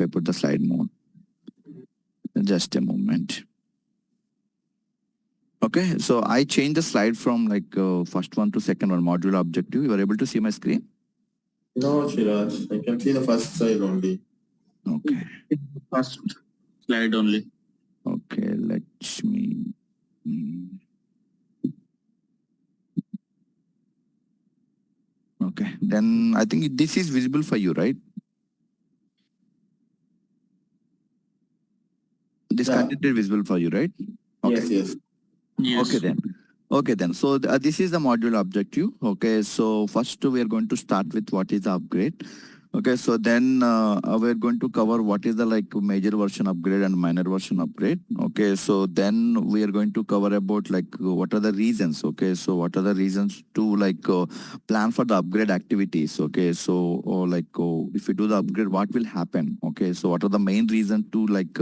if I put the slide mode. Just a moment. Okay, so I changed the slide from like first one to second one, module objective. You are able to see my screen? No, Shiraj, I can see the first slide only. Okay. First slide only. Okay, let me. Okay, then I think this is visible for you, right? This content is visible for you, right? Okay. Yes. Okay then. Okay then. So this is the module objective. Okay. So first we are going to start with what is the upgrade. Okay. So then we're going to cover what is the like major version upgrade and minor version upgrade. Okay. So then we are going to cover about like what are the reasons. Okay. So what are the reasons to like plan for the upgrade activities. Okay. So if you do the upgrade, what will happen? Okay. So what are the main reasons to like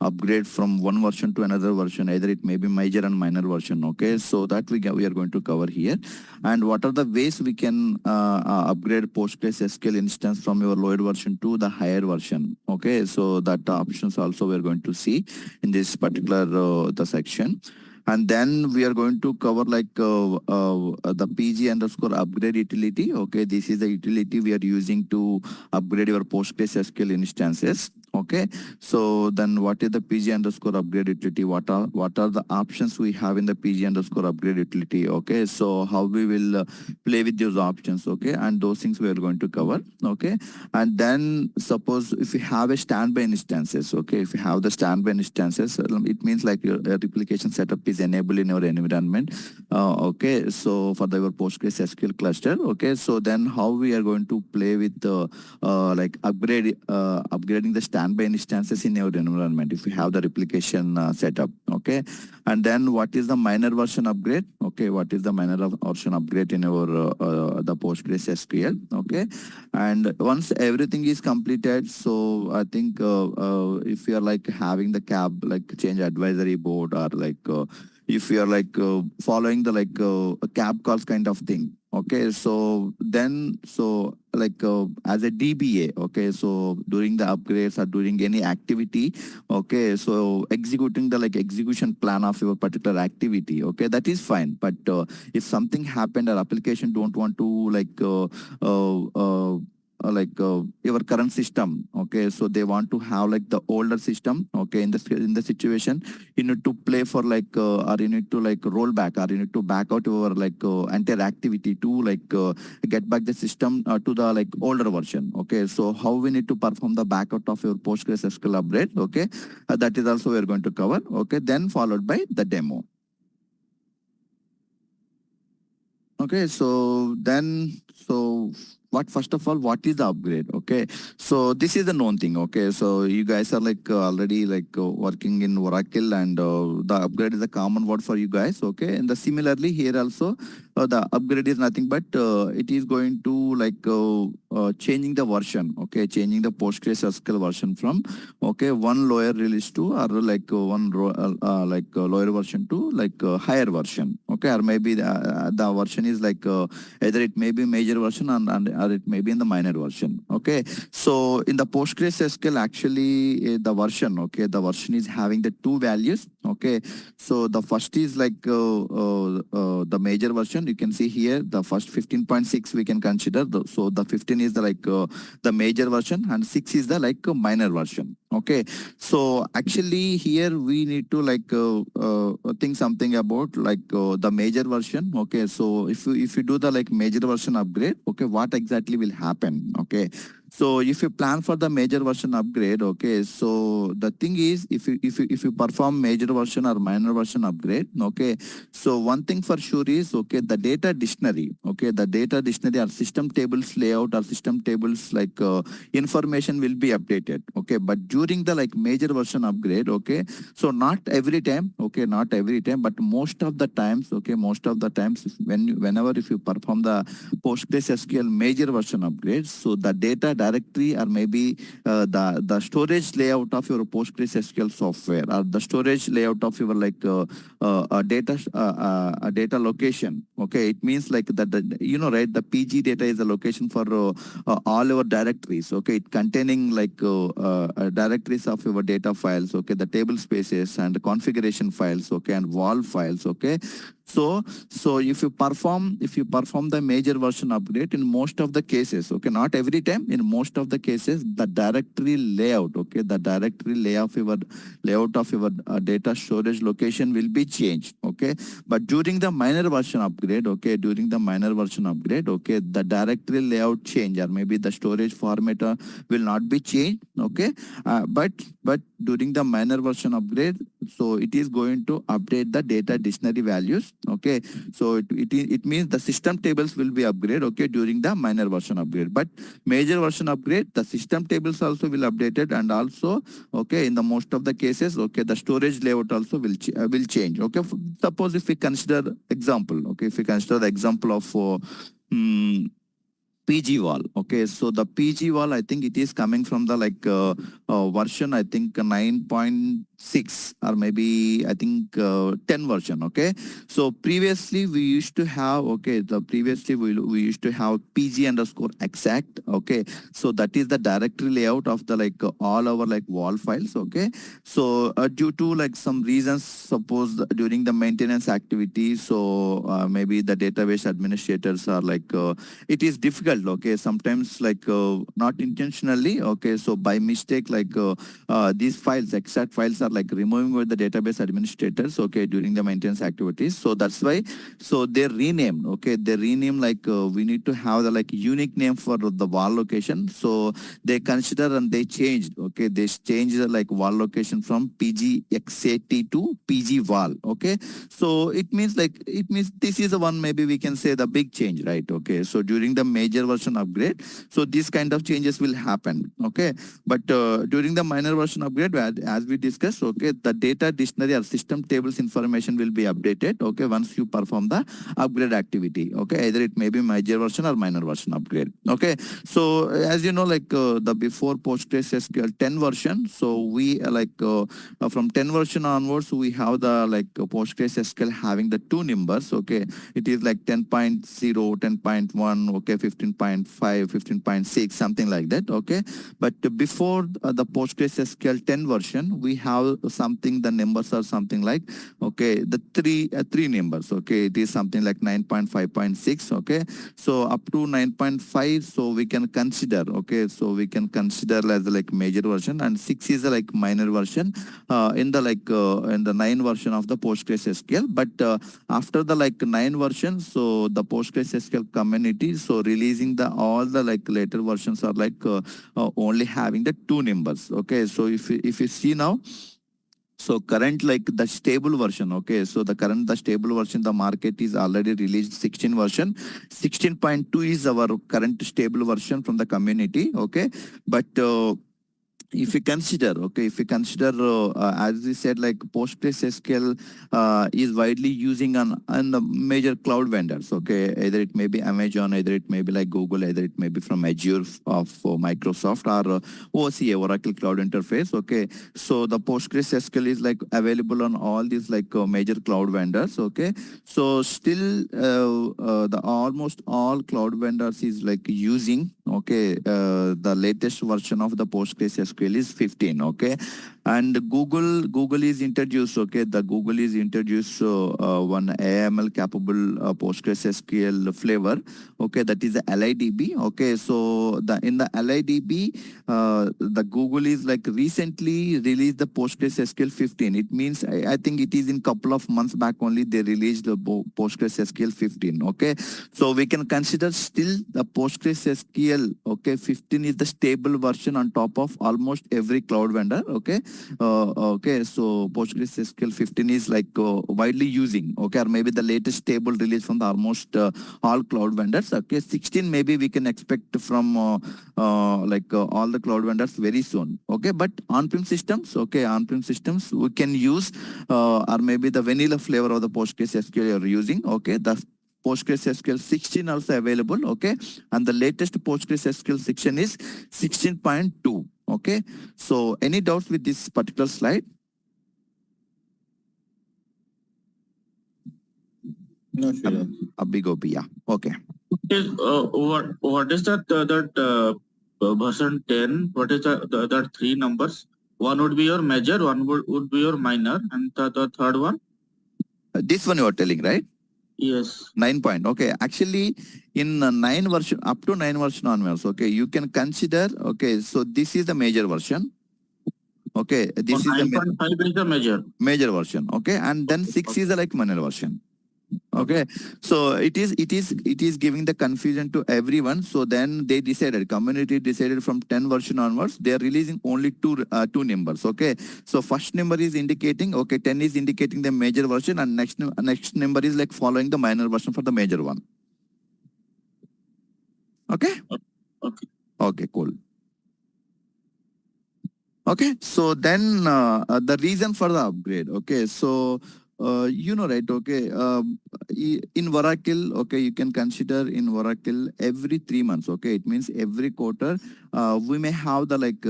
upgrade from one version to another version? Either it may be major and minor version. Okay. So that we are going to cover here. And what are the ways we can upgrade PostgreSQL instance from your lower version to the higher version. Okay, so that options also we are going to see in this particular the section. And then we are going to cover like the PG underscore upgrade utility. Okay, this is the utility we are using to upgrade your PostgreSQL instances. Okay, so then what is the PG underscore upgrade utility? What are the options we have in the PG underscore upgrade utility? Okay, so how we will play with those options. Okay, and those things we are going to cover. Okay, and then suppose if you have a standby instances. Okay, if you have the standby instances, it means like your replication setup is enabled in your environment. Okay, so for your PostgreSQL cluster. Okay, so then how we are going to play with the like upgrading the standby instances in your environment if you have the replication setup. Okay, and then what is the minor version upgrade? Okay, what is the minor version upgrade in your the PostgreSQL? Okay, and once everything is completed, so I think if you are like having the CAB like change advisory board, or like if you are like following the like CAB calls kind of thing. Okay, so then like as a DBA, okay, so during the upgrades or during any activity, okay, so executing the like execution plan of your particular activity, okay, that is fine. But if something happened or application don't want to like your current system, okay, so they want to have like the older system, okay, in the situation you need to play for like or you need to like roll back, or you need to back out your like entire activity to like get back the system to the like older version. Okay, so how we need to perform the backout of your PostgreSQL upgrade? Okay, that is also we are going to cover. Okay, then followed by the demo. Okay, so then first of all, what is the upgrade? Okay, so this is the known thing. Okay, so you guys are like already like working in Oracle, and the upgrade is a common word for you guys. Okay, and similarly here also the upgrade is nothing but it is going to like changing the version. Okay, changing the PostgreSQL version from one lower release to, or like lower version to like higher version. Okay, or maybe the version is like either it may be major version or it may be in the minor version. Okay, so in the PostgreSQL actually the version, okay, the version is having the two values. Okay, so the first is like the major version. You can see here the first 15.6 we can consider. So the 15 is the like the major version, and 6 is the like minor version. Okay, so actually here we need to like think something about like the major version. Okay, so if you do the like major version upgrade, okay, what exactly will happen? Okay, so if you plan for the major version upgrade, okay, so the thing is if you perform major version or minor version upgrade, okay, so one thing for sure is, okay, the data dictionary, okay, the data dictionary or system tables layout or system tables like information will be updated. Okay, but during the like major version upgrade, okay, so not every time, okay, not every time, but most of the times, okay, most of the times whenever if you perform the PostgreSQL major version upgrade, so the data directory or maybe the storage layout of your PostgreSQL software or the storage layout of your like a data location. Okay, it means like that you know, right, the PG data is a location for all our directories. Okay, it containing like directories of your data files. Okay, the table spaces and the configuration files. Okay, and wall files. Okay, so if you perform the major version upgrade in most of the cases, okay, not every time, in most of the cases, the directory layout, okay, the directory layout of your data storage location will be changed. Okay, but during the minor version upgrade, okay, okay, the directory layout change or maybe the storage format will not be changed. Okay, but during the minor version upgrade, so it is going to update the data dictionary values. Okay, so it means the system tables will be upgraded, okay, during the minor version upgrade. But major version upgrade, the system tables also will updated, and also, okay, in the most of the cases, okay, the storage layout also will change. Okay, suppose if we consider example, okay, if we consider the example of PG wall. Okay, so the PG wall, I think it is coming from the like version, I think 9.6 or maybe I think 10 version. Okay, so previously we used to have, okay, we used to have PG underscore exact. Okay, so that is the directory layout of the like all our like wall files. Okay, so due to like some reasons, suppose during the maintenance activity, so maybe the database administrators are like it is difficult. Okay, sometimes like not intentionally. Okay, so by mistake, like these files, exact files, are like removing with the database administrators. Okay, during the maintenance activities, so that's why, so they renamed. Okay, they rename like we need to have the like unique name for the wall location. So they consider and they changed. Okay, they changed the like wall location from PGXAT to PG wall. Okay, so it means this is the one, maybe we can say the big change, right? Okay, so during the major version upgrade, so these kind of changes will happen. Okay, but during the minor version upgrade, as we discussed, okay, the data dictionary or system tables information will be updated. Okay, once you perform the upgrade activity. Okay, either it may be major version or minor version upgrade. Okay, so as you know, like the before PostgreSQL 10 version, so we from 10 version onwards, we have the like PostgreSQL having the two numbers. Okay, it is like 10.0, 10.1, okay, 15.5, 15.6, something like that. Okay, but before the PostgreSQL 10 version, we have something, the numbers are something like, okay, the three numbers. Okay, it is something like 9.5.6. Okay, so up to 9.5, so we can consider. Okay, so we can consider as like major version, and 6 is a like minor version in the 9 version of the PostgreSQL. But after the like 9 version, so the PostgreSQL community, so releasing the all the like later versions are like only having the two numbers. Okay, so if you see now, so current like the stable version. Okay, so the stable version, the market is already released 16 version. 16.2 is our current stable version from the community. Okay, but if you consider, okay, as we said, like PostgreSQL is widely using on the major cloud vendors. Okay, either it may be Amazon, either it may be like Google, either it may be from Azure of Microsoft, or OCA, Oracle Cloud Interface. Okay, so the PostgreSQL is like available on all these like major cloud vendors. Okay, so still the almost all cloud vendors is like using, okay, the latest version of the PostgreSQL is 15. Okay, and Google is introduced. Okay, the Google is introduced one AML capable PostgreSQL flavor. Okay, that is the LIDB. Okay, so in the LIDB, the Google is like recently released the PostgreSQL 15. It means I think it is in couple of months back only they released the PostgreSQL 15. Okay, so we can consider still the PostgreSQL, okay, 15 is the stable version on top of almost every cloud vendor. Okay, okay, so PostgreSQL 15 is like widely using. Okay, or maybe the latest stable release from the almost all cloud vendors. Okay, 16 maybe we can expect from all the cloud vendors very soon. Okay, but on-prem systems, okay, on-prem systems we can use or maybe the vanilla flavor of the PostgreSQL you're using. Okay, the PostgreSQL 16 also available, okay? And the latest PostgreSQL section is 16.2, okay? So any doubts with this particular slide? No, Sriraj. A big OP, yeah, okay. What is that version 10? What is the three numbers? One would be your major, one would be your minor, and the third one? This one you are telling, right? Yes. 9 point, okay. Actually, in 9 version, up to 9 version onwards, okay, you can consider, okay, so this is the major version. Okay, this is the 9.5 is the major. major version, okay, and then 6 is the like minor version. Okay, so it is giving the confusion to everyone. So then they decided, community decided from 10 version onwards, they are releasing only two numbers. Okay, so first number is indicating, okay, 10 is indicating the major version, and next number is like following the minor version for the major one. Okay. Okay. Okay, cool. Okay, so then the reason for the upgrade. Okay, so you know, right? Okay, in Oracle, okay, you can consider in Oracle every 3 months. Okay, it means every quarter we may have the like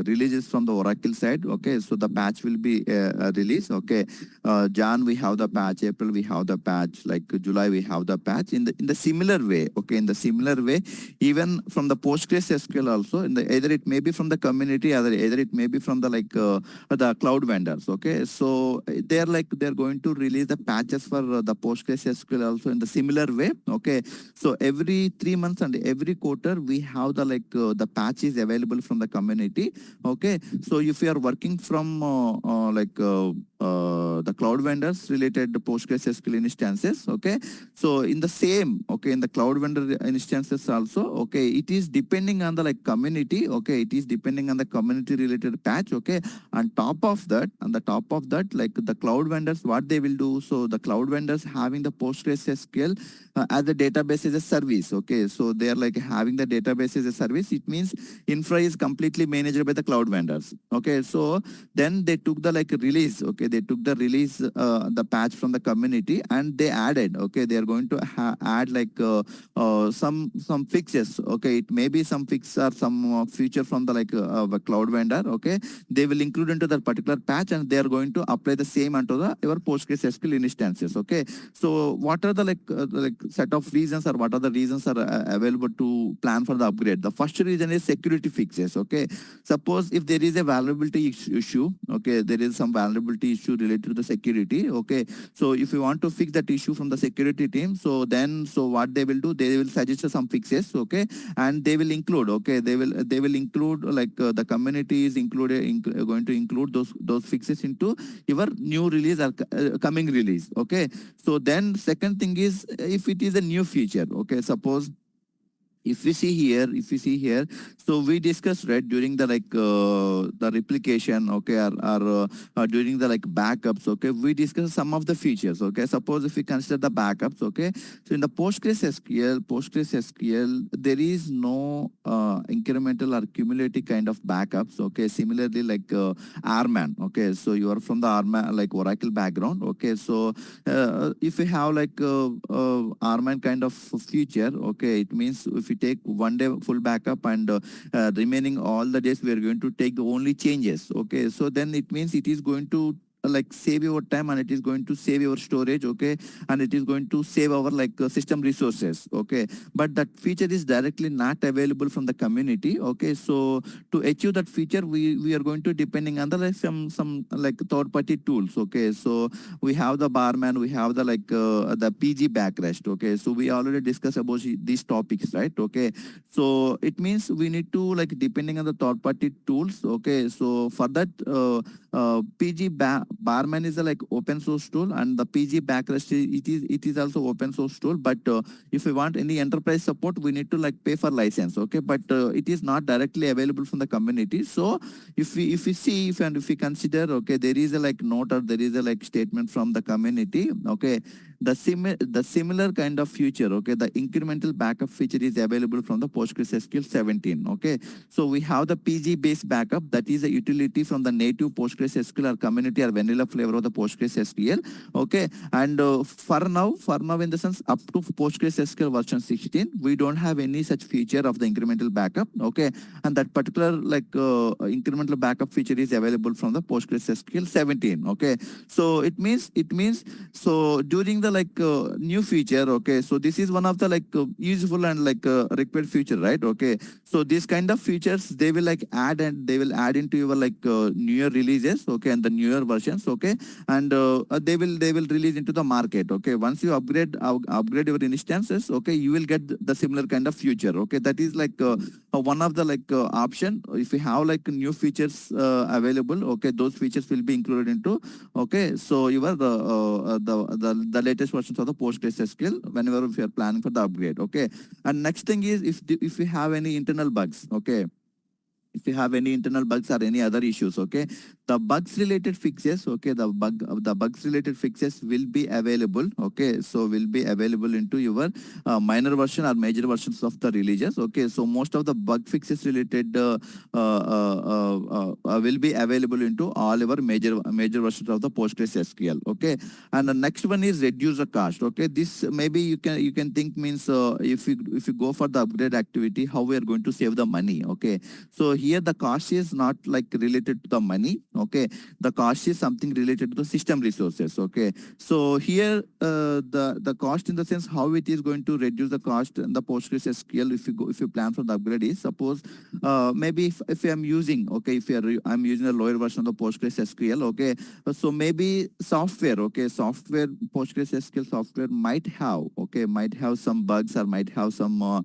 releases from the Oracle side. Okay, so the patch will be released. Okay, Jan we have the patch, April we have the patch, like July we have the patch. In the similar way. Okay, in the similar way, even from the PostgreSQL also, either it may be from the community, either it may be from the the cloud vendors. Okay, so they're going to release the patches for the PostgreSQL also in the similar way. Okay, so every 3 months and every quarter we have the the patch is available from the community. Okay, so if you are working from the cloud vendors related to PostgreSQL instances, okay, so in the same, okay, in the cloud vendor instances also, okay, it is depending on the community. Okay, it is depending on the community related patch. Okay, on top of that, like the cloud vendors, what they will do, so the cloud vendors having the PostgreSQL as a database as a service. Okay, so they are like having the database as a service. It means infra is completely managed by the cloud vendors. Okay, so then they took the release. Okay, they took the release, the patch from the community, and they added, okay, they are going to add some fixes. Okay, it may be some fix or some feature from the cloud vendor. Okay, they will include into that particular patch, and they are going to apply the same onto your PostgreSQL instances. Okay, so what are the set of reasons, or what are the reasons are available to plan for the upgrade? The first reason is security fixes. Okay, suppose if there is a vulnerability issue, okay, there is some vulnerability issue related to the security. Okay, so if you want to fix that issue from the security team, so what they will do, they will suggest some fixes. Okay, and they will include, okay, they will include the community is going to include those fixes into your new release or coming release. Okay, so then second thing is, if it is a new feature, okay, suppose if we see here, so we discussed, right, during the the replication, okay, or during the backups. Okay, we discussed some of the features. Okay, suppose if we consider the backups. Okay, so in the PostgreSQL, there is no incremental or cumulative kind of backups. Okay, similarly RMAN. Okay, so you are from the RMAN Oracle background. Okay, so if we have RMAN kind of feature, okay, it means if we take 1 day full backup, and remaining all the days we are going to take the only changes. Okay, so then it means it is going to save your time, and it is going to save your storage. Okay, and it is going to save our system resources. Okay, but that feature is directly not available from the community. Okay, so to achieve that feature, we are going to depending on the some third party tools. Okay, so we have the barman, we have the PG backrest. Okay, so we already discussed about these topics, right? Okay, so it means we need to depending on the third party tools. Okay, so for that PG barman is a open source tool, and the PG backrest it is also open source tool. But if we want any enterprise support, we need to pay for license. Okay, but it is not directly available from the community. So if we consider, okay, there is a note, or there is a statement from the community. Okay, the similar kind of feature, okay, the incremental backup feature is available from the PostgreSQL 17. Okay, so we have the PG based backup, that is a utility from the native PostgreSQL or community or vanilla flavor of the PostgreSQL. Okay, and for now in the sense up to PostgreSQL version 16, we don't have any such feature of the incremental backup. Okay, and that particular incremental backup feature is available from the PostgreSQL 17. Okay, so it means so during the new feature, okay, so this is one of the useful and required feature, right? Okay, so these kind of features they will add, and they will add into your newer releases, okay, and the newer versions, okay, and they will release into the market. Okay, once you upgrade your instances, okay, you will get the similar kind of feature. Okay, that is one of the option. If you have new features available, okay, those features will be included into, okay, so your the latest versions of the PostgreSQL whenever if you are planning for the upgrade. Okay, and next thing is if you have any internal bugs, okay, if you have any internal bugs or any other issues, okay, the bugs related fixes, okay, the bugs related fixes will be available, okay, so will be available into your minor version or major versions of the releases. Okay, so most of the bug fixes related will be available into all our major versions of the PostgreSQL. Okay, and the next one is reduce the cost. Okay, this maybe you can think means if you go for the upgrade activity, how we are going to save the money. Okay, so here the cost is not related to the money. Okay, the cost is something related to the system resources. Okay, so here the cost in the sense how it is going to reduce the cost in the PostgreSQL if you plan for the upgrade is, suppose maybe if I'm using, okay, I'm using a lower version of the PostgreSQL. Okay, so maybe software, okay, PostgreSQL software might have some bugs or might have some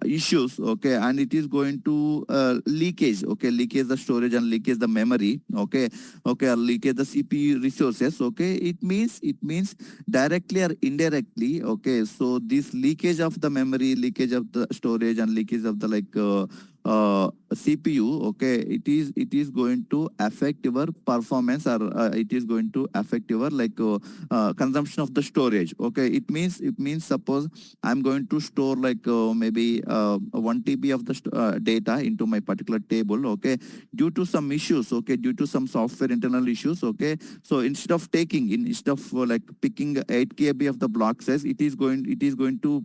issues. Okay, and it is going to leakage the storage and leakage the memory. Okay, or leakage the CPU resources. Okay, it means directly or indirectly. Okay, so this leakage of the memory, leakage of the storage, and leakage of the CPU, okay, it is going to affect your performance, or it is going to affect your consumption of the storage. Okay, it means suppose I'm going to store maybe 1 TB of the data into my particular table. Okay, due to some issues, okay, due to some software internal issues. Okay, so instead of picking 8 KB of the block size, it is going to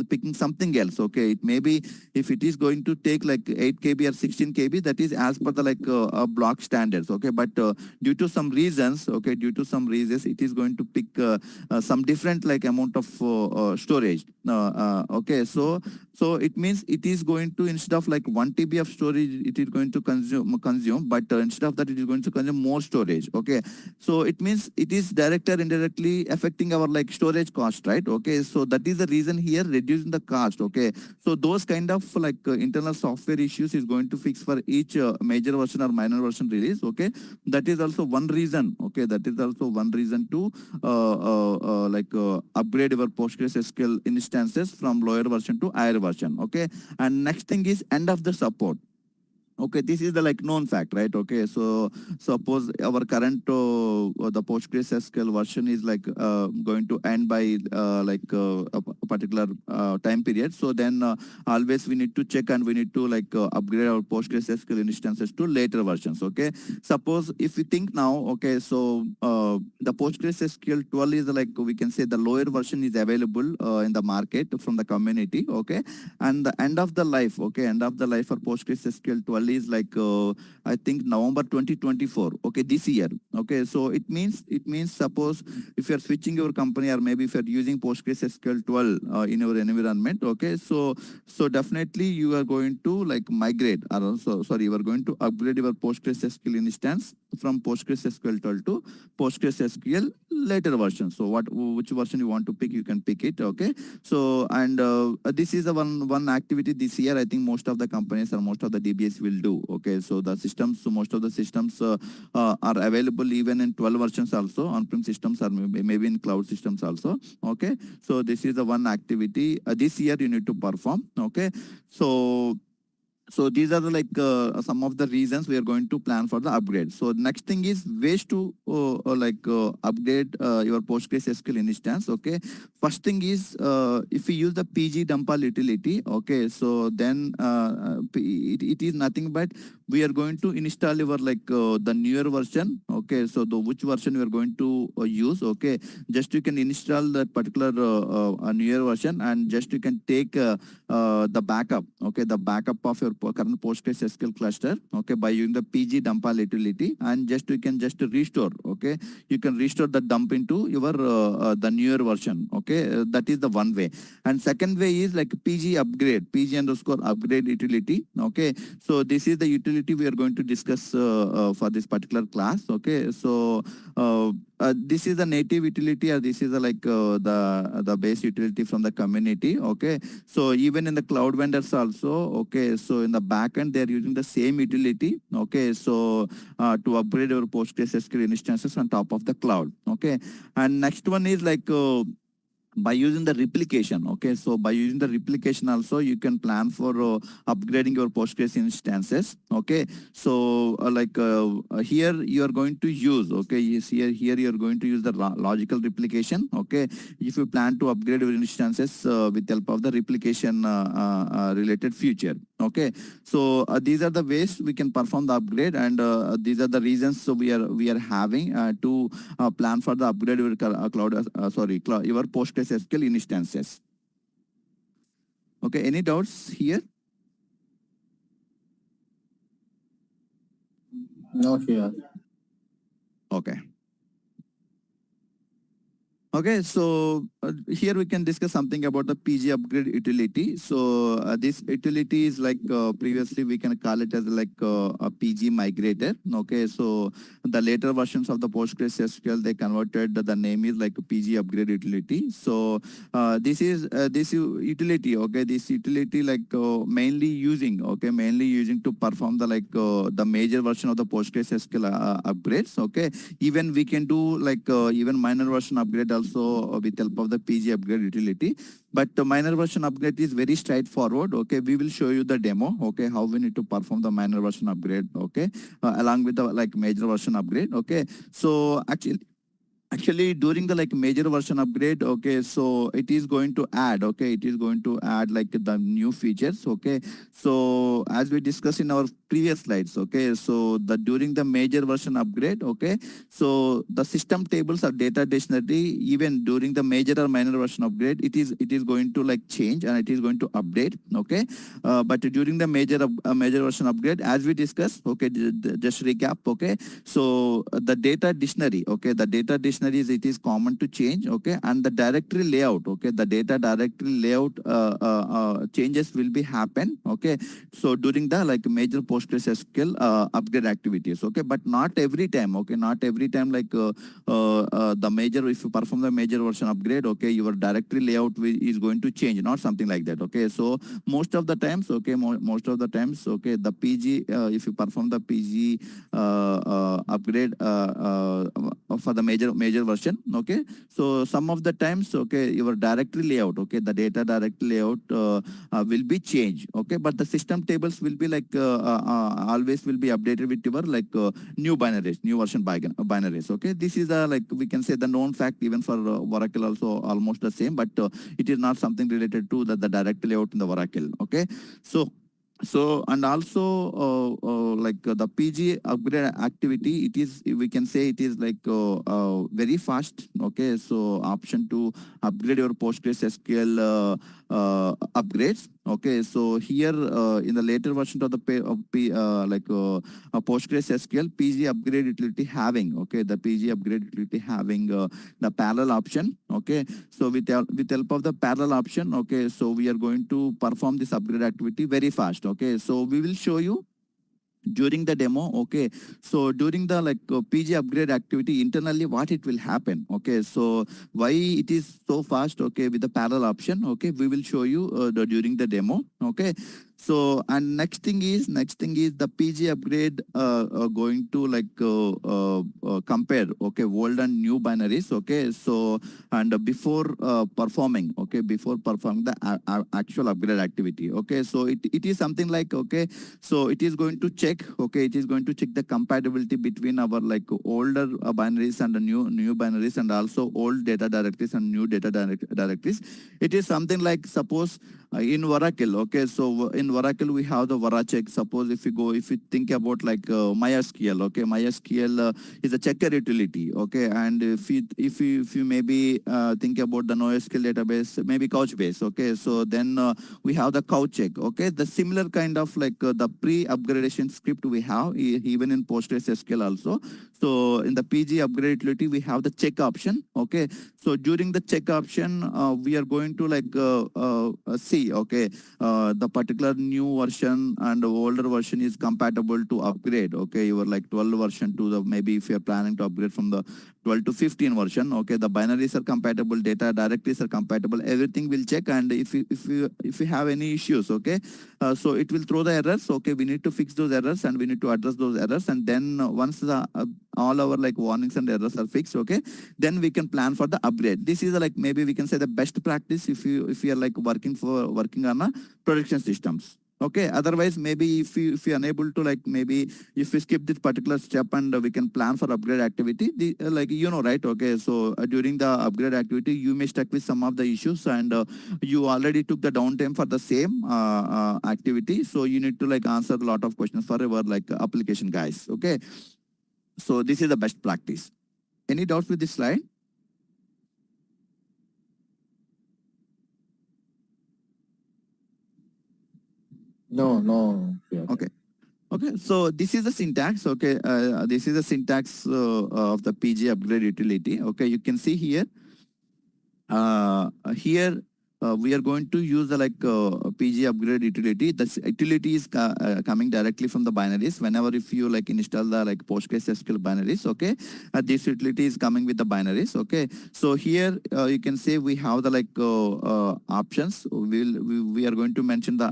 picking something else. Okay, it maybe if it is going to take 8 KB or 16 KB, that is as per the block standards. Okay, but due to some reasons, it is going to pick some different amount of storage. Okay, so it means it is going to, instead of 1 TB of storage, it is going to consume, but instead of that, it is going to consume more storage. Okay, so it means it is directly or indirectly affecting our storage cost, right? Okay, so that is the reason here reducing the cost. Okay, so those kind of internal software issues is going to fix for each major version or minor version release. Okay, that is also one reason. Okay, that is also one reason to upgrade your PostgreSQL instances from lower version to higher version. Okay, and next thing is end of the support. Okay, this is the known fact, right? Okay, so suppose our current the PostgreSQL version is going to end by a particular time period. So then always we need to check, and we need to upgrade our PostgreSQL instances to later versions. Okay, suppose if we think now, okay, so the PostgreSQL 12 is we can say the lower version is available in the market from the community. Okay, and the end of the life, okay, end of the life for PostgreSQL 12 is I think November 2024. Okay, this year. Okay, so it means suppose if you're switching your company, or maybe if you're using PostgreSQL 12 in your environment. Okay, so definitely you are going to migrate, or also sorry, you are going to upgrade your PostgreSQL instance from PostgreSQL 12 to PostgreSQL later version. So which version you want to pick, you can pick it. Okay, so and this is the one activity this year I think most of the companies or most of the DBS will do. Okay, so most of the systems are available even in 12 versions also, on-prem systems, or maybe in cloud systems also. Okay, so this is the one activity this year you need to perform. Okay, so So these are the some of the reasons we are going to plan for the upgrade. So next thing is ways to upgrade your PostgreSQL instance. Okay, first thing is if we use the pg dumpal utility. Okay, so then it is nothing but we are going to install your the newer version. Okay, so the which version we are going to use. Okay, just you can install that particular newer version, and just you can take the backup. Okay, the backup of your current PostgreSQL cluster. Okay, by using the pg dumpal utility, and just you can just restore. Okay, you can restore the dump into your the newer version. Okay, that is the one way. And second way is like pg underscore upgrade utility. Okay, so this is the utility we are going to discuss for this particular class. Okay, so this is the native utility, or this is the base utility from the community. Okay, so even in the cloud vendors also. Okay, so in the backend they are using the same utility. Okay, so to upgrade your PostgreSQL instances on top of the cloud. Okay, and next one is by using the replication. Okay, so by using the replication also you can plan for upgrading your Postgres instances. Okay, so here you are going to use. Okay, yes, here you are going to use the logical replication. Okay, if you plan to upgrade your instances with help of the replication related feature. Okay, so these are the ways we can perform the upgrade, and these are the reasons. So we are having to plan for the upgrade your your PostgreSQL instances. Okay, any doubts here? No, Sriraj. Okay. Okay, so here we can discuss something about the PG upgrade utility. So this utility is previously we can call it as a PG migrator. Okay, so the later versions of the PostgreSQL, they converted the name is like PG upgrade utility. So this is this utility. Okay, this utility mainly using to perform the major version of the PostgreSQL upgrades. Okay, even we can do even minor version upgrade also with help of the PG upgrade utility. But the minor version upgrade is very straightforward. Okay, we will show you the demo. Okay, how we need to perform the minor version upgrade. Okay, along with the major version upgrade. Okay, so actually during the major version upgrade. Okay, so it is going to add. Okay, it is going to add the new features. Okay, so as we discussed in our previous slides. Okay, so the during the major version upgrade. Okay, so the system tables or data dictionary, even during the major or minor version upgrade, it is going to change, and it is going to update. Okay, but during the major version upgrade, as we discussed. Okay, just recap. Okay, so the data dictionary. Okay, the data dictionary it is common to change. Okay, and the directory layout. Okay, the data directory layout changes will be happen. Okay, so during the major PostgreSQL upgrade activities. Okay, but not every time. Okay, not every time the major, if you perform the major version upgrade. Okay, your directory layout is going to change, not something like that. Okay, so most of the times. Okay, most of the times. Okay, the PG if you perform the PG upgrade for the major version. Okay, so some of the times. Okay, your directory layout. Okay, the data directory layout will be changed. Okay, but the system tables will be always will be updated with your new binaries, new version binaries. Okay, this is we can say the known fact even for Oracle also almost the same, but it is not something related to the directory layout in the Oracle. Okay, so and also the PG upgrade activity, it is, we can say it is very fast. Okay, so option to upgrade your PostgreSQL upgrades. Okay, so here in the later version of the PostgreSQL PG upgrade utility having. Okay, the PG upgrade utility having the parallel option. Okay, so with help of the parallel option. Okay, so we are going to perform this upgrade activity very fast. Okay, so we will show you during the demo. Okay, so during the PG upgrade activity internally what it will happen. Okay, so why it is so fast. Okay, with the parallel option. Okay, we will show you during the demo. Okay, So, and next thing is the PG upgrade going to like compare, okay, old and new binaries, okay. So, and before performing, okay, before performing the actual upgrade activity, okay. So it is something like, okay, so it is going to check, okay, it is going to check the compatibility between our like older binaries and the new binaries, and also old data directories and new data directories. It is something like, suppose in Oracle, okay, so in Oracle we have the Veracheck. Suppose if you think about like MySQL, okay, MySQL is a checker utility, okay, and if you maybe think about the NoSQL database, maybe Couchbase, okay, so then we have the Couchcheck, okay, the similar kind of like the pre-upgradation script we have even in PostgreSQL also. So in the PG upgrade utility we have the check option, okay. So during the check option we are going to like see, okay, the particular new version and the older version is compatible to upgrade, okay, your like 12 version to the, maybe if you're planning to upgrade from the 12 to 15 version, okay, the binaries are compatible, data directories are compatible, everything will check. And if you have any issues, okay, so it will throw the errors, okay, we need to fix those errors and we need to address those errors. And then once the all our like warnings and errors are fixed, okay, then we can plan for the upgrade. This is like, maybe we can say the best practice if you are like working on a production systems, okay. Otherwise, maybe if you are unable to like, maybe if we skip this particular step and we can plan for upgrade activity, like, right, okay, so during the upgrade activity you may stuck with some of the issues, and you already took the downtime for the same activity, so you need to like answer a lot of questions for our like application guys, okay. So this is the best practice. Any doubts with this slide? No. Yeah. Okay. Okay, so this is the syntax. Okay, this is the syntax of the PG upgrade utility. Okay, you can see here. Here we are going to use the like PG upgrade utility. This utility is coming directly from the binaries. Whenever if you like install the like PostgreSQL binaries, okay, this utility is coming with the binaries. Okay, so here you can say we have the like options. We are going to mention the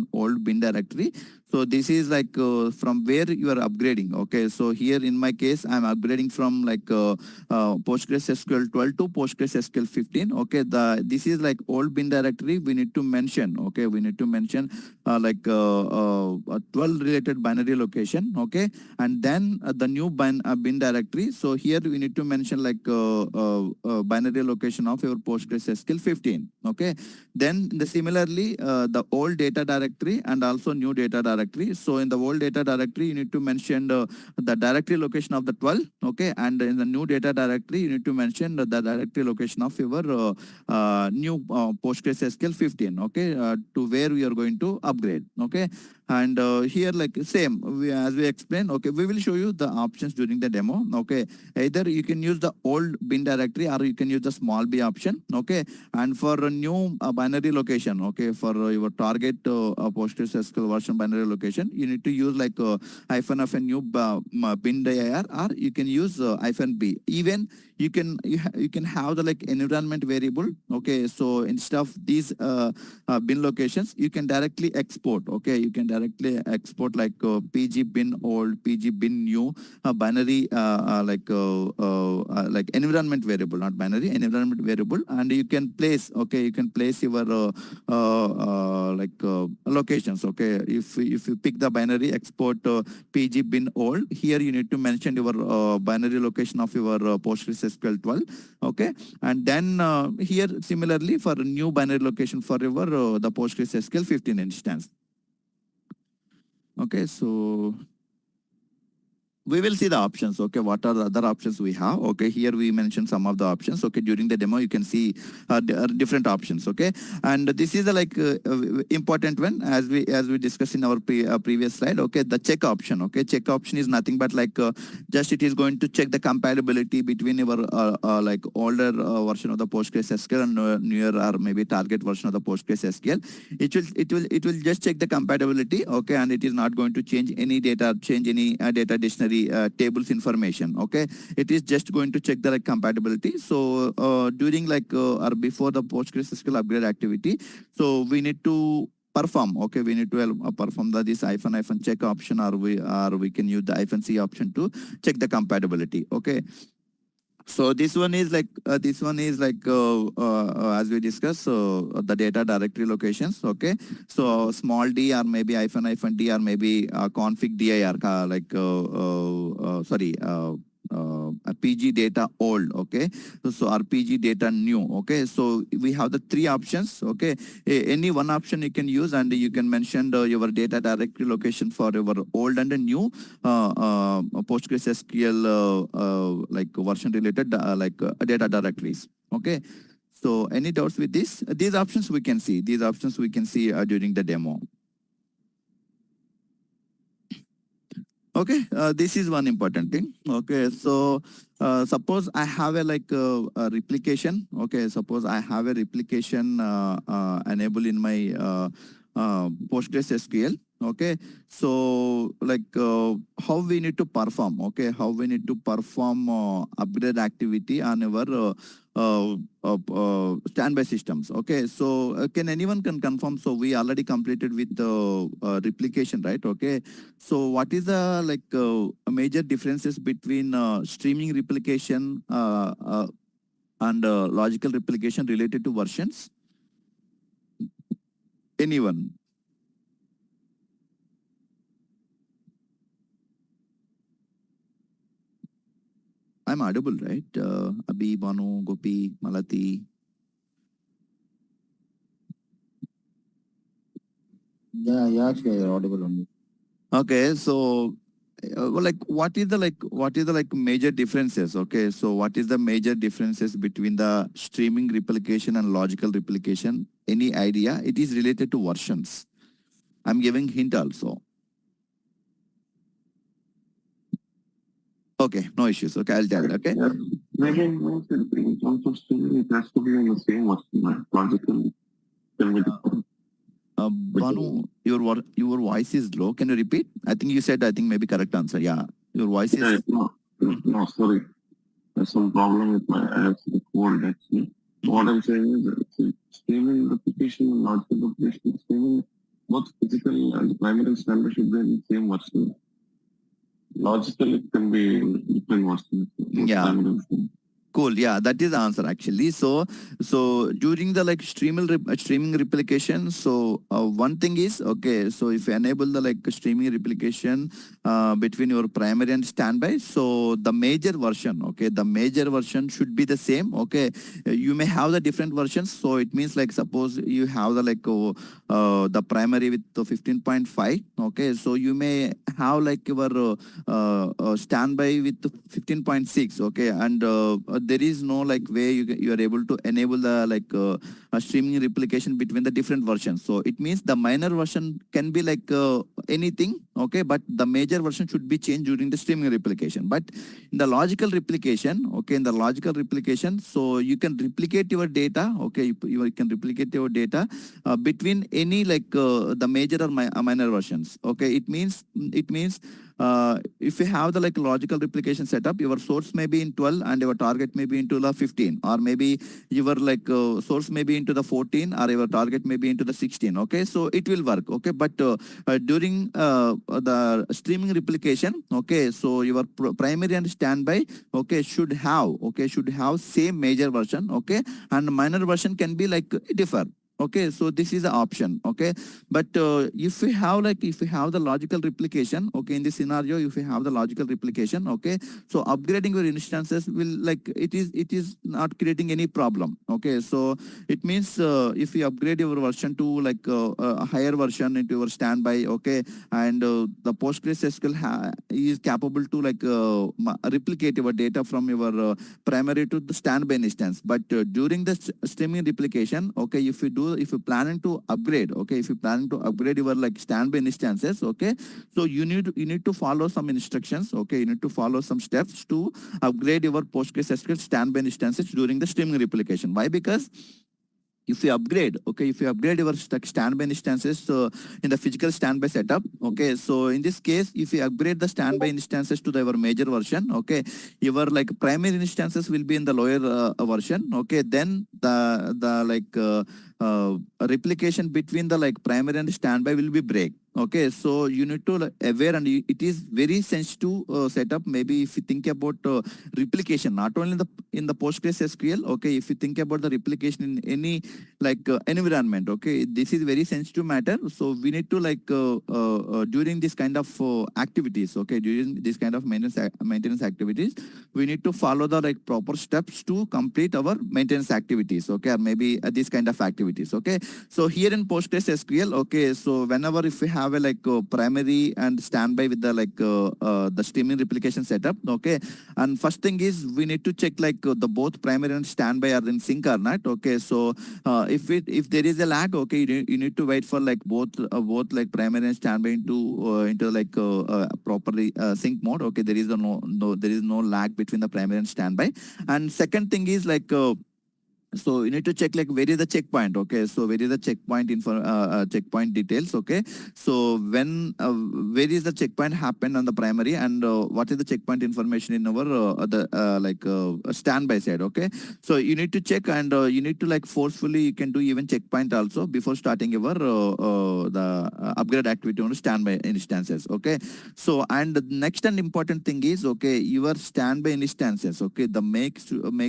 -- old bin directory. So this is like from where you are upgrading. Okay, so here in my case I'm upgrading from like PostgreSQL 12 to PostgreSQL 15. Okay, this is like old bin directory. We need to mention. Okay, we need to mention like a 12 related binary location. Okay, and then the new bin directory. So here we need to mention like binary location of your PostgreSQL 15. Okay, then similarly the old data directory and also new data directory. So in the old data directory you need to mention the directory location of the 12, okay, and in the new data directory you need to mention the directory location of your new PostgreSQL 15, okay, to where we are going to upgrade, okay. And here like same, as we explained, okay, we will show you the options during the demo, okay. Either you can use the old bin directory or you can use the small b option, okay. And for a new binary location, okay, for your target PostgreSQL version binary location, you need to use like -f a new bin dir, or you can use -b. Even you can have the like environment variable, okay. So instead of these bin locations, you can directly export, okay. You can directly export like pg bin old, pg bin new, binary like environment variable, not binary, environment variable. And you can place, okay, you can place your locations, okay. If you pick the binary, export pg bin old, here you need to mention your binary location of your PostgreSQL 12, okay. And then here similarly for new binary location for your the PostgreSQL 15 instance, okay. So we will see the options, okay. What are the other options we have? Okay, here we mentioned some of the options, okay. During the demo you can see different options, okay. And this is a like important one, as we discussed in our previous slide, okay. The check option, okay. Check option is nothing but like just it is going to check the compatibility between your like older version of the PostgreSQL and newer or maybe target version of the PostgreSQL. It will just check the compatibility, okay. And it is not going to change any data data dictionary tables information, okay. It is just going to check the like compatibility. So during like or before the PostgreSQL upgrade activity, so we need to perform. Okay, we need to perform this hyphen check option, or we can use the hyphen C option to check the compatibility. Okay. So this one is like as we discussed, the data directory locations. Okay, so small d or maybe hyphen d or maybe config dir a PG data old. Okay, so RPG data new. Okay, so we have the three options. Okay, any one option you can use, and you can mention your data directory location for your old and new PostgreSQL like version related data directories. Okay, so any doubts with this? These options we can see. These options we can see during the demo. Okay, this is one important thing. Okay, so suppose I have a replication. Okay, suppose I have a replication enabled in my PostgreSQL. Okay, so how we need to perform. Okay, how we need to perform upgrade activity on our standby systems. Okay, so can anyone can confirm? So we already completed with the replication, right? Okay, so what is the major differences between streaming replication and logical replication related to versions? Anyone? I'm audible, right? Abhi, Banu, Gopi, Malati. Yeah, actually, you're audible only. Okay, so what is the major differences? Okay, so what is the major differences between the streaming replication and logical replication? Any idea? It is related to versions. I'm giving hint also. Okay, no issues. Okay, I'll tell. Okay. Yeah. Maybe in terms of streaming, it has to be in the same version, logically. Banu, your voice is low. Can you repeat? I think you said, maybe correct answer. Yeah, your voice is. Yeah, no, sorry. There's some problem with my the cold actually. What I'm saying is streaming replication and logical replication, streaming both physical and primary and standard should be in the same version. Logical, it can be in different versions. Yeah. Cool. Yeah, that is the answer actually. So during the streaming replication, so one thing is, okay, so if you enable the streaming replication between your primary and standby, so the major version, okay, the major version should be the same. Okay, you may have the different versions. So it means suppose you have the primary with the 15.5. Okay, so you may have your standby with 15.6. Okay, and there is no way you are able to enable the streaming replication between the different versions. So it means the minor version can be anything. Okay, but the major version should be changed during the streaming replication. But in the logical replication, okay, in the logical replication, so you can replicate your data. Okay, you can replicate your data between any the major or minor versions. Okay, it means if you have the logical replication setup, your source may be in 12 and your target may be into the 15, or maybe your source may be into the 14 or your target may be into the 16. Okay, so it will work. Okay, but during the streaming replication, okay, so your primary and standby, okay, should have same major version. Okay, and minor version can be differ. Okay, so this is the option. Okay, but if you have the logical replication, okay, in this scenario, if you have the logical replication, okay, so upgrading your instances will it is not creating any problem. Okay, so it means if you upgrade your version to a higher version into your standby, okay, and the PostgreSQL is capable to replicate your data from your primary to the standby instance. But during the streaming replication, okay, if you planning to upgrade, okay, if you planning to upgrade your standby instances, okay, so you need to follow some instructions. Okay, you need to follow some steps to upgrade your PostgreSQL standby instances during the streaming replication. Why? Because if you upgrade, okay, if you upgrade your standby instances in the physical standby setup, okay, so in this case, if you upgrade the standby instances to your major version, okay, your like primary instances will be in the lower version, okay, then replication between the like primary and standby will be break. Okay, so you need to aware, and it is very sensitive setup. Maybe if you think about replication, not only in the PostgreSQL, okay, if you think about the replication in any environment, okay, this is very sensitive matter. So we need to during this kind of activities, okay, during this kind of maintenance activities, we need to follow the like proper steps to complete our maintenance activities, okay, or maybe this kind of activities, okay. So here in PostgreSQL, okay, so whenever if we have a primary and standby with the the streaming replication setup, okay, and first thing is we need to check the both primary and standby are in sync or not, okay. So if there is a lag, okay, you need to wait for both primary and standby into properly sync mode, okay. There is no lag between the primary and standby. And second thing is so you need to check where is the checkpoint, okay. So where is the checkpoint info checkpoint details, okay. So when where is the checkpoint happen on the primary, and what is the checkpoint information in our standby side, okay. So you need to check, and you need to forcefully you can do even checkpoint also before starting your upgrade activity on standby instances, okay. So and the next and important thing is, okay, your standby instances, okay, the make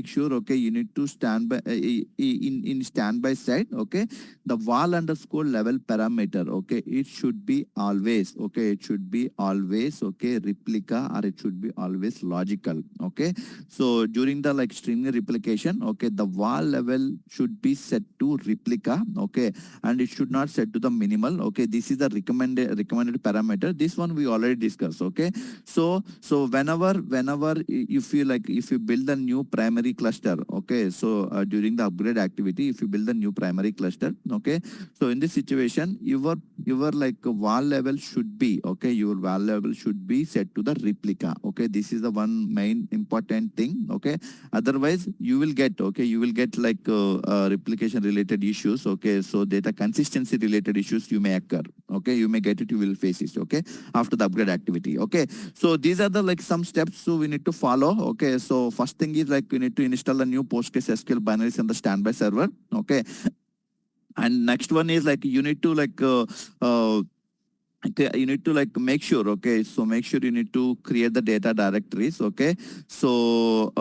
sure, okay, you need to standby in standby side, okay, the val underscore level parameter, okay, it should be always, okay, it should be always, okay, replica, or it should be always logical, okay. So during the streaming replication, okay, the val level should be set to replica, okay, and it should not set to the minimal, okay. This is the recommended parameter. This one we already discussed, okay. So whenever if you build a new primary cluster, okay, so during the upgrade activity, if you build a new primary cluster, okay, so in this situation your val level should be, okay, your val level should be set to the replica, okay. This is the one main important thing, okay. Otherwise you will get replication related issues, okay. So data consistency related issues you may occur, okay. You may get it, you will face it, okay, after the upgrade activity, okay. So these are the some steps so we need to follow, okay. So first thing is we need to install the new PostgreSQL binaries on the standby server, okay. And next one is you need to okay, you need to make sure, okay, so make sure you need to create the data directories, okay. So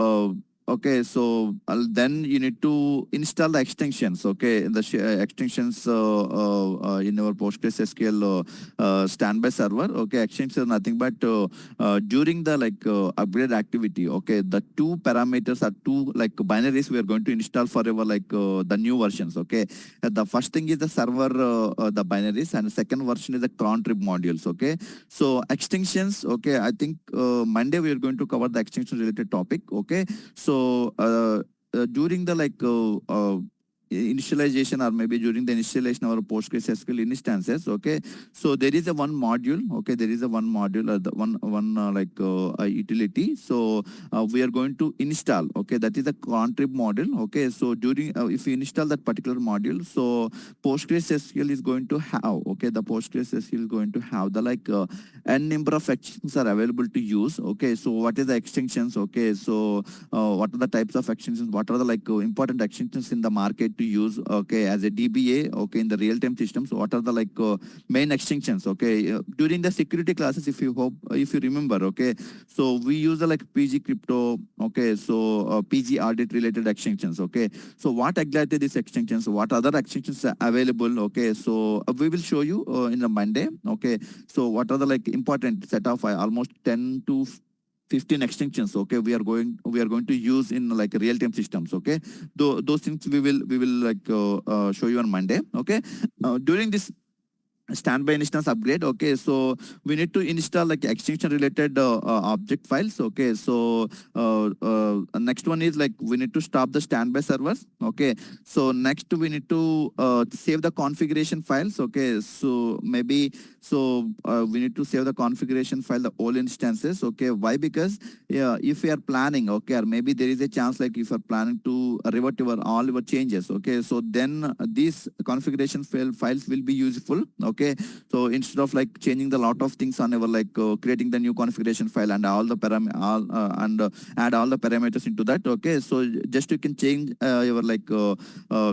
okay, so then you need to install the extensions, okay, the extensions in our PostgreSQL standby server, okay. Extensions are nothing but during the upgrade activity, okay, the two parameters are two binaries we are going to install for our the new versions, okay. The first thing is the server the binaries, and the second version is the cron trip modules, okay. So extensions, okay, I think Monday we are going to cover the extension related topic, okay. So during the initialization, or maybe during the initialization of our PostgreSQL instances, okay, so there is a one module, okay, there is a one module, the one utility. So we are going to install, okay, that is a contrib module, okay. So during if you install that particular module, so PostgreSQL is going to have, okay, the PostgreSQL is going to have the n number of extensions are available to use, okay. So what is the extensions, okay, so what are the types of extensions, what are the important extensions in the market to use, okay, as a DBA, okay, in the real-time systems, what are the main extensions, okay. During the security classes, if you remember, okay, so we use the PG crypto, okay, so PG audit related extensions, okay. So what exactly these extensions, what other extensions are available, okay. So we will show you in the Monday, okay. So what are the important set of almost 10 to 15 extensions, okay, we are going to use in real-time systems, okay. Those things we will show you on Monday, okay. During this standby instance upgrade. Okay, so we need to install like extension related object files. Okay, so next one is like we need to stop the standby servers. Okay, so next we need to save the configuration files. Okay, so maybe we need to save the configuration file, the all instances. Okay, why? Because yeah, if you are planning, okay, or maybe there is a chance like if you are planning to revert your all your changes. Okay, so then these configuration files will be useful. Okay, so instead of like changing the lot of things on our like creating the new configuration file and all the add all the parameters into that. Okay, so just you can change your like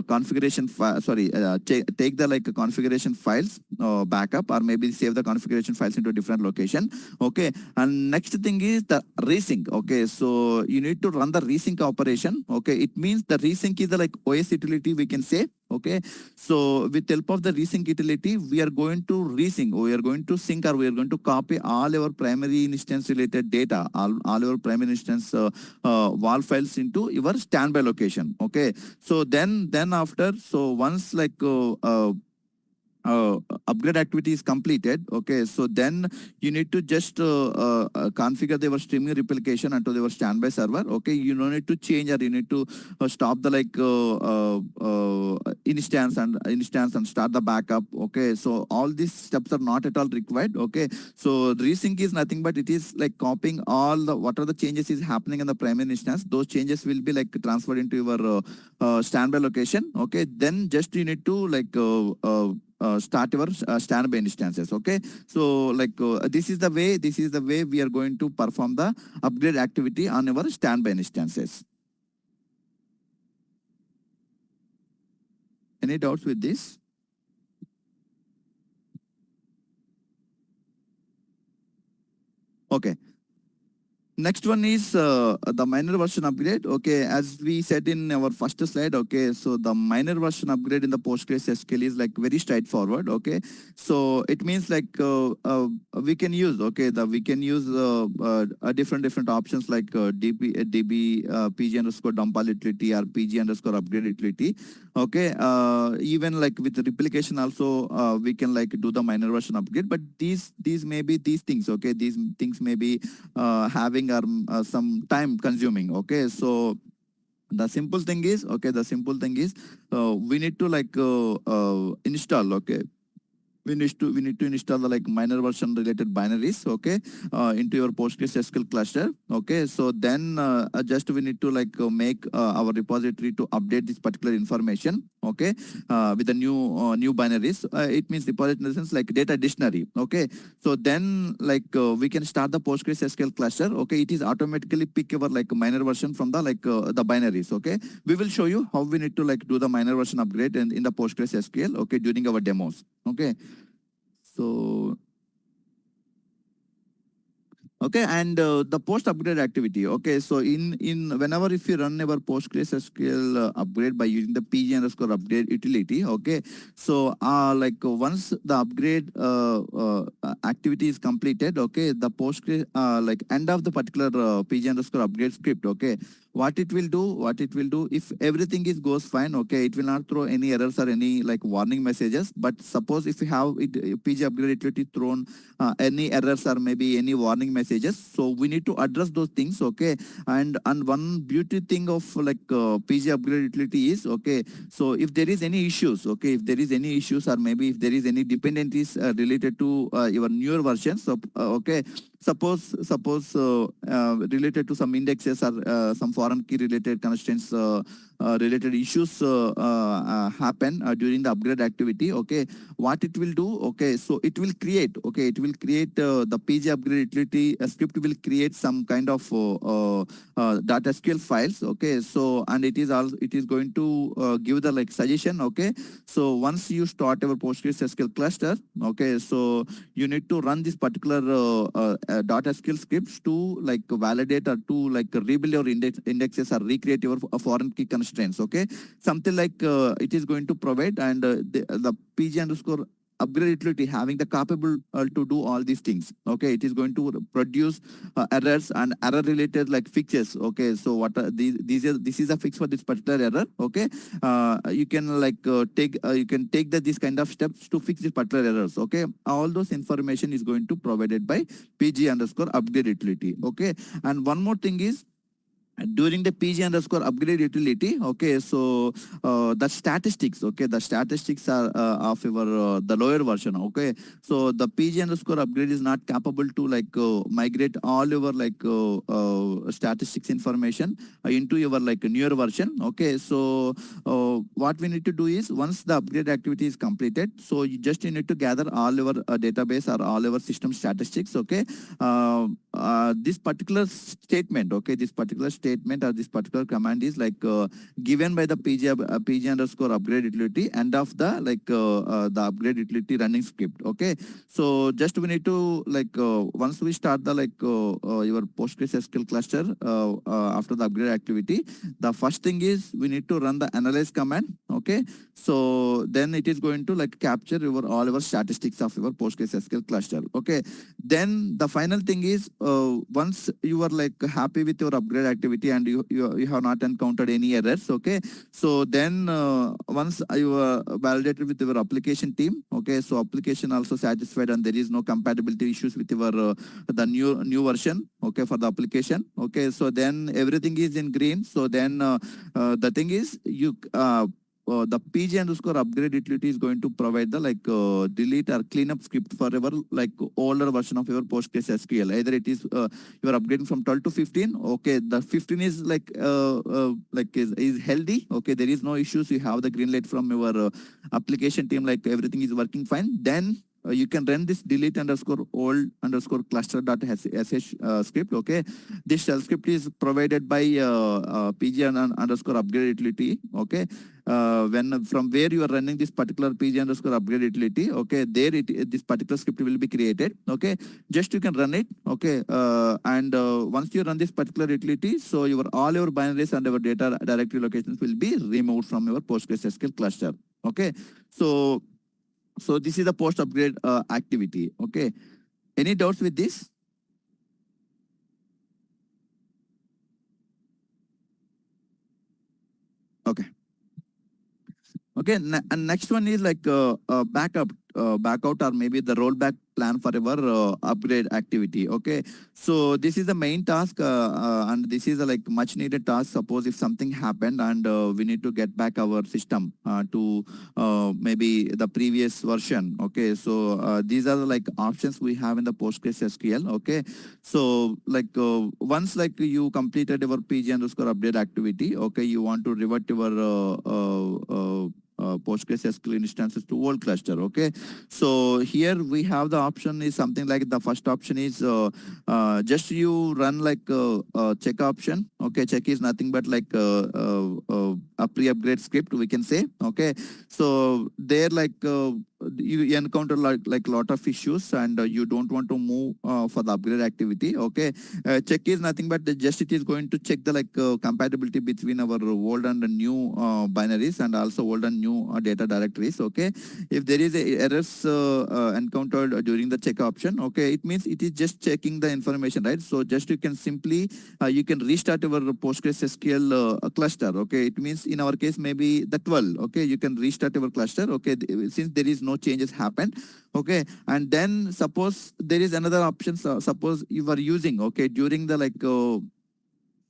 configuration file, sorry, take the like configuration files backup, or maybe save the configuration files into a different location. Okay, and next thing is the resync. Okay, so you need to run the resync operation. Okay, it means the resync is the like OS utility, we can say. Okay, so with help of the resync utility, we are going to resync, we are going to sync, or we are going to copy all our primary instance related data, all our primary instance wall files into your standby location. Okay, so then after, so once like upgrade activity is completed. Okay, so then you need to just configure your streaming replication onto your standby server. Okay, you don't need to change, or you need to stop the like instance and start the backup. Okay, so all these steps are not at all required. Okay, so resync is nothing but it is like copying all the what are the changes is happening in the primary instance. Those changes will be like transferred into your standby location. Okay, then just you need to like start your standby instances. Okay, so like this is the way we are going to perform the upgrade activity on our standby instances. Any doubts with this? Okay, next one is the minor version upgrade. Okay, as we said in our first slide. Okay, so the minor version upgrade in the PostgreSQL is like very straightforward. Okay, so it means like we can use, okay, we can use different options like pg underscore dump all utility, or pg underscore upgrade utility. Okay, even like with replication also we can like do the minor version upgrade, but these may be these things. Okay, these things may be having some time consuming. Okay, so the simple thing is, okay, we need to like install. Okay, we need to install the like minor version related binaries. Okay, into your PostgreSQL cluster. Okay, so then just we need to like make our repository to update this particular information. Okay, with the new binaries. It means repository in the sense like data dictionary. Okay, so then like we can start the PostgreSQL cluster. Okay, it is automatically pick our like minor version from the like the binaries. Okay, we will show you how we need to like do the minor version upgrade in the PostgreSQL. Okay, during our demos. Okay, so okay, and the post upgrade activity. Okay, so in whenever if you run our PostgreSQL upgrade by using the pg underscore upgrade utility. Okay, so like once the upgrade activity is completed. Okay, the Postgre like end of the particular pg underscore upgrade script. Okay, what it will do, if everything is goes fine. Okay, it will not throw any errors or any like warning messages. But suppose if you have it pg upgrade utility thrown any errors or maybe any warning messages, so we need to address those things. Okay, and one beauty thing of like pg upgrade utility is, okay, so if there is any issues, okay, if there is any issues, or maybe if there is any dependencies related to your newer version. So okay, suppose related to some indexes or some foreign key related constraints related issues happen during the upgrade activity. Okay, what it will do, okay, so it will create the pg upgrade utility script will create some kind of data SQL files. Okay, so and it is going to give the like suggestion. Okay, so once you start our PostgreSQL cluster. Okay, so you need to run this particular data SQL scripts to like validate or to like rebuild your indexes or recreate your foreign key constraints. Okay, something like it is going to provide, and the pg underscore upgrade utility having the capable to do all these things. Okay, it is going to produce errors and error related like fixes. Okay, so what are this is a fix for this particular error. Okay, you can like you can take these kind of steps to fix this particular errors. Okay, all those information is going to provided by pg underscore upgrade utility. Okay, and one more thing is during the pg underscore upgrade utility. Okay, so the statistics, okay, the statistics are of your the lower version. Okay, so the pg underscore upgrade is not capable to like migrate all your like statistics information into your like newer version. Okay, so what we need to do is once the upgrade activity is completed, so you need to gather all your database or all your system statistics. Okay, this particular statement, okay, this particular statement or this particular command is like given by the pg underscore upgrade utility end of the like the upgrade utility running script. Okay, so just we need to like once we start the like your PostgreSQL cluster after the upgrade activity, the first thing is we need to run the analyze command. Okay, so then it is going to like capture your all your statistics of your PostgreSQL cluster. Okay, then the final thing is once you are like happy with your upgrade activity and you have not encountered any errors. Okay, so then once you are validated with your application team. Okay, so application also satisfied and there is no compatibility issues with your the new version. Okay, for the application. Okay, so then everything is in green. So then the thing is you the pg underscore upgrade utility is going to provide the like delete or cleanup script for your like older version of your PostgreSQL. Either it is you are upgrading from 12 to 15. Okay, the 15 is like is healthy. Okay, there is no issues. You have the green light from your application team, like everything is working fine. Then you can run this delete underscore old underscore cluster dot sh script. Okay, this shell script is provided by pg underscore upgrade utility. Okay, when from where you are running this particular pg underscore upgrade utility. Okay, there this particular script will be created. Okay, just you can run it. Okay, and once you run this particular utility, so your all your binaries and your data directory locations will be removed from your PostgreSQL cluster. Okay, so this is the post upgrade activity. Okay, any doubts with this? Okay. Okay, and next one is like backup, backout, or maybe the rollback plan for our upgrade activity. Okay, so this is the main task, and this is a like much needed task. Suppose if something happened and we need to get back our system to maybe the previous version. Okay, so these are the like options we have in the PostgreSQL. Okay, so like once like you completed your pg underscore update activity. Okay, you want to revert your PostgreSQL instances to old cluster. Okay, so here we have the option is something like the first option is just you run like check option. Okay, check is nothing but like a pre-upgrade script, we can say. Okay, so there like you encounter like lot of issues and you don't want to move for the upgrade activity. Okay, check is nothing but just it is going to check the like compatibility between our old and new binaries and also old and new data directories. Okay, if there is a errors encountered during the check option. Okay, it means it is just checking the information, right? So just you can simply you can restart your PostgreSQL cluster. Okay, it means in our case maybe the 12. Okay, you can restart your cluster. Okay, since there is no changes happen. Okay, and then suppose there is another option. Suppose you are using, okay, during the like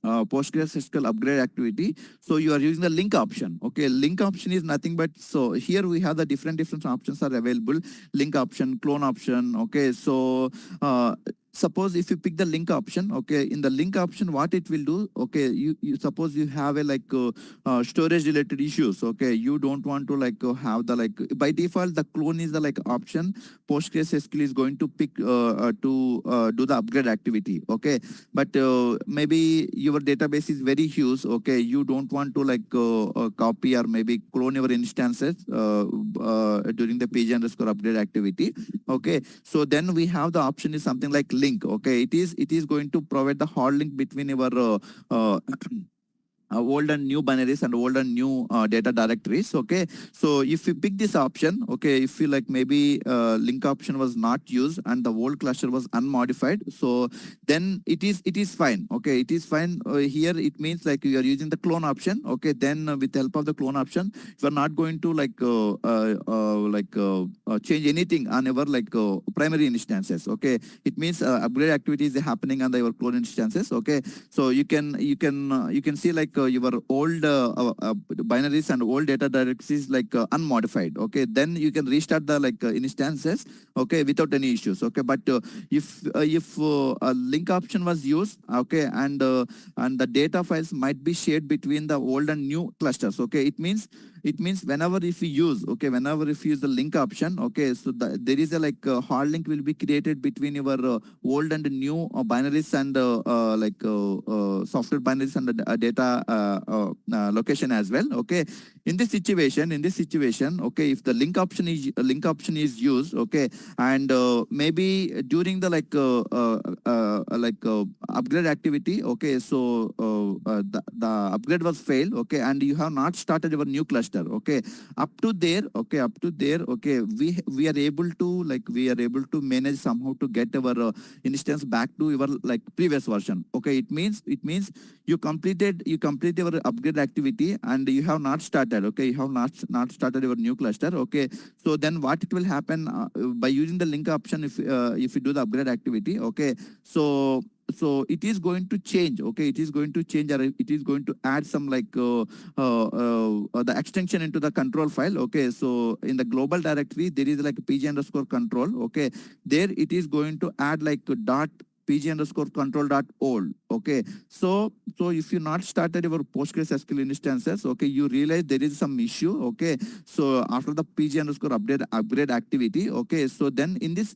PostgreSQL upgrade activity, so you are using the link option. Okay, link option is nothing but, so here we have the different options are available. Link option, clone option. Okay, so suppose if you pick the link option. Okay, in the link option what it will do, okay, you suppose you have a like storage related issues. Okay, you don't want to like have the like by default the clone is the like option PostgreSQL is going to pick to do the upgrade activity. Okay, but maybe your database is very huge. Okay, you don't want to like copy or maybe clone your instances during the page underscore upgrade activity. Okay, so then we have the option is something like link. Okay, it is going to provide the hard link between your old and new binaries and old and new data directories. Okay, so if you pick this option, okay, if you like maybe link option was not used and the old cluster was unmodified, so then it is fine. Okay, it is fine. Here it means like you are using the clone option. Okay, then with the help of the clone option, you are not going to change anything on your primary instances. Okay, it means upgrade activity is happening on the your clone instances. Okay, so you can see your old binaries and old data directories unmodified. Okay, then you can restart the instances, okay, without any issues. Okay, but if a link option was used, okay, and the data files might be shared between the old and new clusters. Okay, it means whenever if you use, okay, whenever if you use the link option, okay, so there is a hard link will be created between your old and new binaries and software binaries and data location as well. Okay, in this situation, okay, if the link option is used, okay, and maybe during the upgrade activity, okay, so the upgrade was failed, okay, and you have not started your new cluster. Okay, up to there, okay, we are able to manage somehow to get our instance back to your previous version. Okay, it means you completed your upgrade activity and you have not started. Okay, you have not started your new cluster. Okay, so then what it will happen by using the link option, if you do the upgrade activity, okay, so it is going to change. Okay, it is going to change, or it is going to add some the extension into the control file. Okay, so in the global directory there is pg underscore control. Okay, there it is going to add dot pg underscore control dot old. Okay, so if you not started your Postgres SQL instances, okay, you realize there is some issue. Okay, so after the pg underscore upgrade activity, okay, so then in this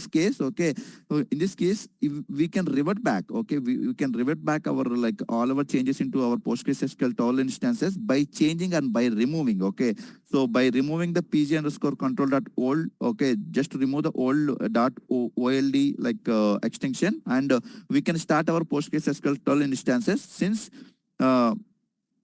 case, okay, in this case if we can revert back. Okay, we can revert back our all our changes into our Postgres SQL tall instances by changing and by removing. Okay, so by removing the pg underscore control dot old, okay, just remove the old dot old extension, and we can start our Postgres SQL 12 instances, since uh,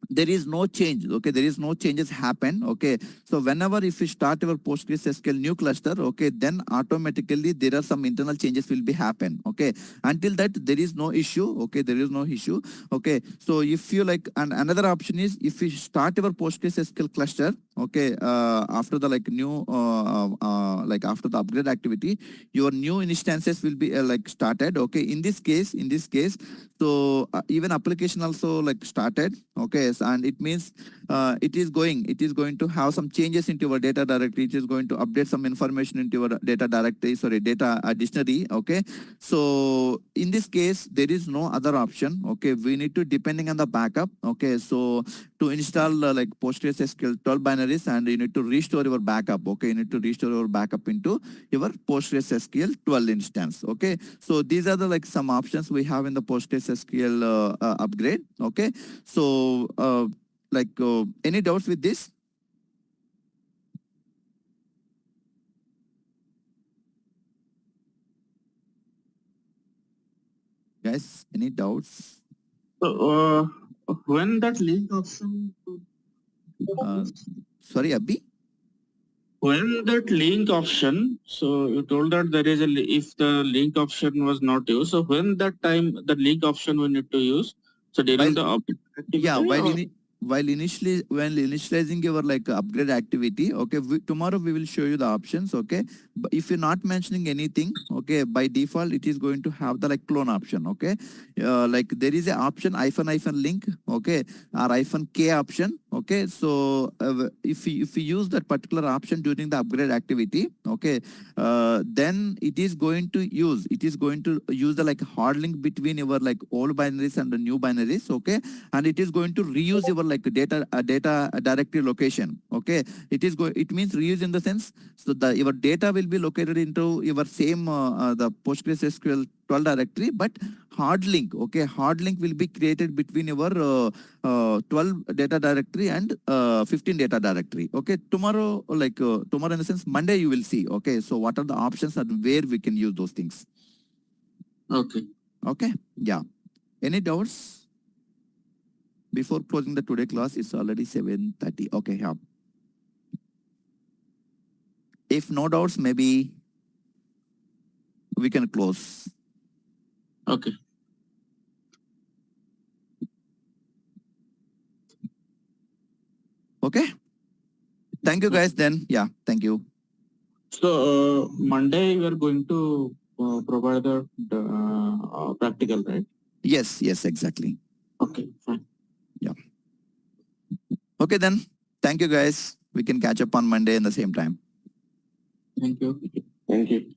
there is no change. Okay, there is no changes happen. Okay, so whenever if you start your Postgres SQL new cluster, okay, then automatically there are some internal changes will be happen. Okay, until that there is no issue. Okay, there is no issue. Okay, so if you and another option is, if you start your Postgres SQL cluster, okay, after the new after the upgrade activity, your new instances will be started. Okay, in this case, so even application also started. Okay, and it means it is going to have some changes into your data directory. It is going to update some information into your data directory, sorry, data dictionary. Okay, so in this case there is no other option. Okay, we need to depending on the backup. Okay, so to install Postgres SQL 12 binaries, and you need to restore your backup. Okay, you need to restore your backup into your Postgres SQL 12 instance. Okay, so these are the some options we have in the Postgres SQL upgrade. Okay, so any doubts with this? Guys, any doubts? So, when that link option, Sorry, Abhi? when that link option, so you told that there is if the link option was not used, so when that time the link option we need to use, so during the Yeah, activity, while initializing your upgrade activity, okay, tomorrow we will show you the options. Okay, but if you're not mentioning anything, okay, by default it is going to have the clone option. Okay, there is a option hyphen link, okay, or -k option. Okay, so if we use that particular option during the upgrade activity, okay, then it is going to use the hard link between your old binaries and the new binaries. Okay, and it is going to reuse your data directory location. Okay, it means reuse in the sense, so your data will be located into your same the Postgres SQL 12 directory, but hard link, okay, hard link will be created between your 12 data directory and 15 data directory. Okay, tomorrow tomorrow in the sense Monday you will see. Okay, so what are the options and where we can use those things. okay. Okay, yeah, any doubts? before closing the today class, it's already 7:30. Okay, yeah. If no doubts, maybe we can close. Okay. Okay. Thank you guys then. Yeah, thank you. So Monday we are going to provide the practical, right? Yes, yes, exactly. Okay, fine. Okay then. Thank you guys. We can catch up on Monday in the same time. Thank you. Thank you.